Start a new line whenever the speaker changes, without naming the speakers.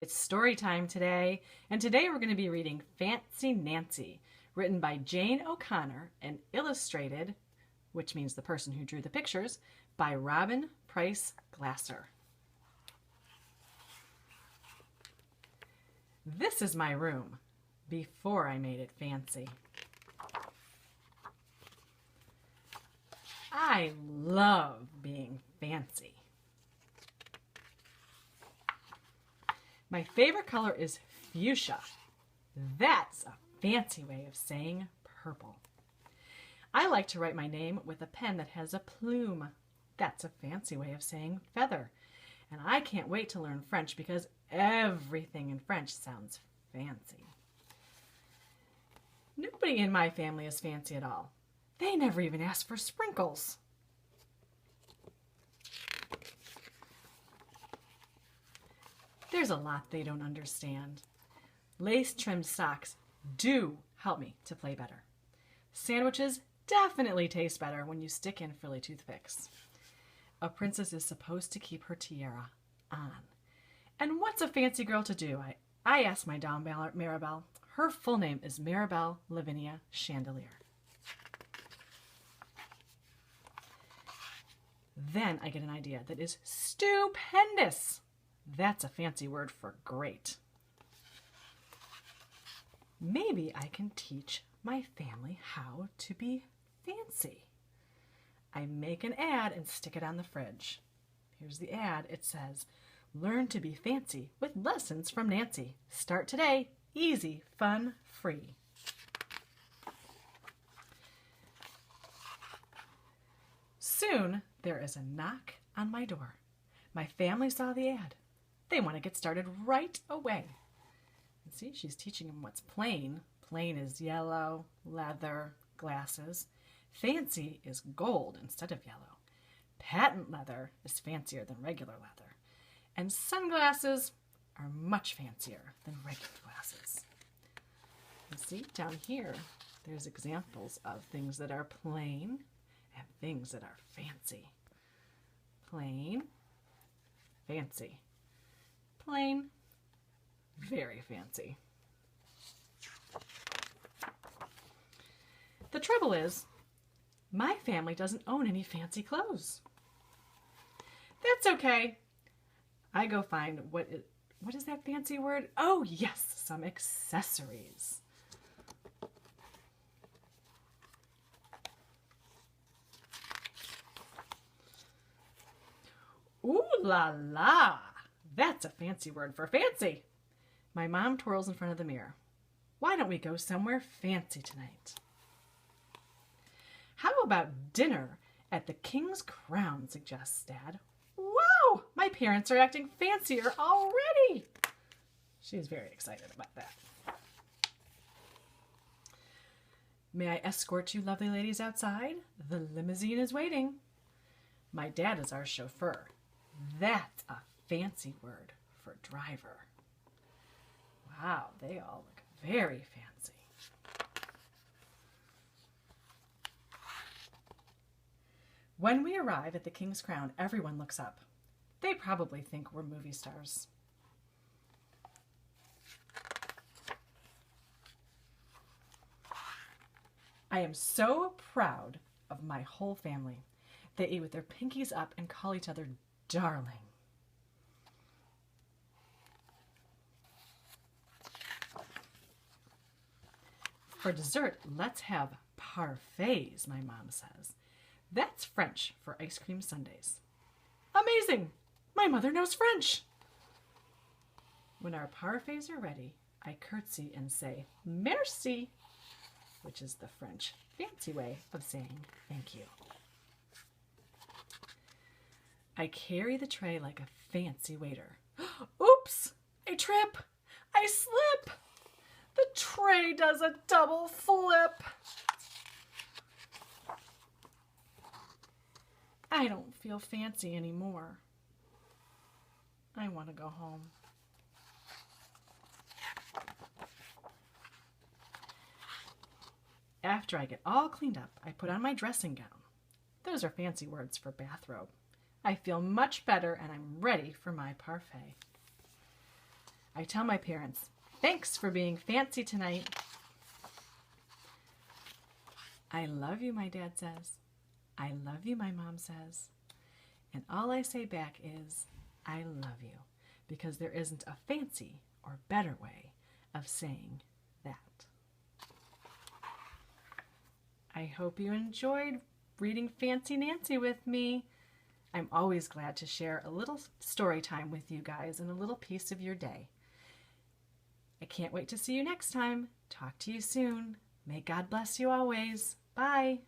It's story time today, and today we're going to be reading Fancy Nancy, written by Jane O'Connor and illustrated, which means the person who drew the pictures, by Robin Price Glasser. This is my room, before I made it fancy. I love being fancy. My favorite color is fuchsia. That's a fancy way of saying purple. I like to write my name with a pen that has a plume. That's a fancy way of saying feather. And I can't wait to learn French because everything in French sounds fancy. Nobody in my family is fancy at all. They never even ask for sprinkles. There's a lot they don't understand. Lace-trimmed socks do help me to play better. Sandwiches definitely taste better when you stick in frilly toothpicks. A princess is supposed to keep her tiara on. And what's a fancy girl to do? I asked my doll Maribel. Her full name is Maribel Lavinia Chandelier. Then I get an idea that is stupendous. That's a fancy word for great. Maybe I can teach my family how to be fancy. I make an ad and stick it on the fridge. Here's the ad. It says, "Learn to be fancy with lessons from Nancy. Start today. Easy, fun, free." Soon there is a knock on my door. My family saw the ad. They want to get started right away. And see, she's teaching them what's plain. Plain is yellow, leather, glasses. Fancy is gold instead of yellow. Patent leather is fancier than regular leather. And sunglasses are much fancier than regular glasses. And see, down here, there's examples of things that are plain and things that are fancy. Plain, fancy. Plain, very fancy. The trouble is, my family doesn't own any fancy clothes. That's okay. I go find what is that fancy word? Oh yes, some accessories. Ooh la la! That's a fancy word for fancy. My mom twirls in front of the mirror. Why don't we go somewhere fancy tonight? How about dinner at the King's Crown, suggests Dad. Wow! My parents are acting fancier already. She's very excited about that. May I escort you lovely ladies outside? The limousine is waiting. My dad is our chauffeur. That's a fancy word for driver. Wow, they all look very fancy. When we arrive at the King's Crown, everyone looks up. They probably think we're movie stars. I am so proud of my whole family. They eat with their pinkies up and call each other darling. For dessert, let's have parfaits, my mom says. That's French for ice cream sundaes. Amazing! My mother knows French! When our parfaits are ready, I curtsy and say, merci, which is the French fancy way of saying thank you. I carry the tray like a fancy waiter. Oops! I trip! I slip! The tray does a double flip. I don't feel fancy anymore. I want to go home. After I get all cleaned up, I put on my dressing gown. Those are fancy words for bathrobe. I feel much better and I'm ready for my parfait. I tell my parents, thanks for being fancy tonight. I love you, my dad says. I love you, my mom says. And all I say back is, I love you, because there isn't a fancy or better way of saying that. I hope you enjoyed reading Fancy Nancy with me. I'm always glad to share a little story time with you guys and a little piece of your day. I can't wait to see you next time. Talk to you soon. May God bless you always. Bye.